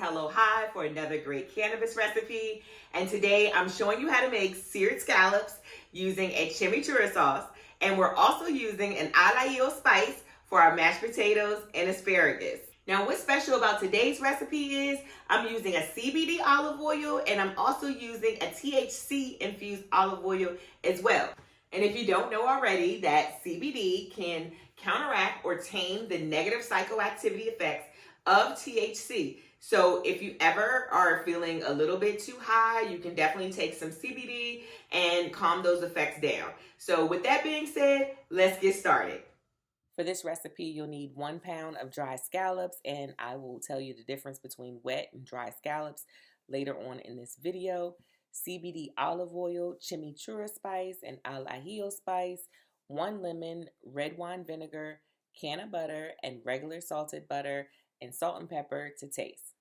hello, hi for another great cannabis recipe. And today I'm showing you how to make seared scallops using a chimichurri sauce. And we're also using an Ajillo Spice for our mashed potatoes and asparagus. Now, what's special about today's recipe is I'm using a CBD olive oil and I'm also using a THC infused olive oil as well. And if you don't know already, that CBD can counteract or tame the negative psychoactivity effects of THC. So if you ever are feeling a little bit too high, you can definitely take some CBD and calm those effects down. So with that being said, let's get started. For this recipe, you'll need 1 pound of dry scallops, and I will tell you the difference between wet and dry scallops later on in this video. CBD olive oil, chimichurri spice, and Ajillo spice, 1 lemon, red wine vinegar, canna butter, and regular salted butter, and salt and pepper to taste.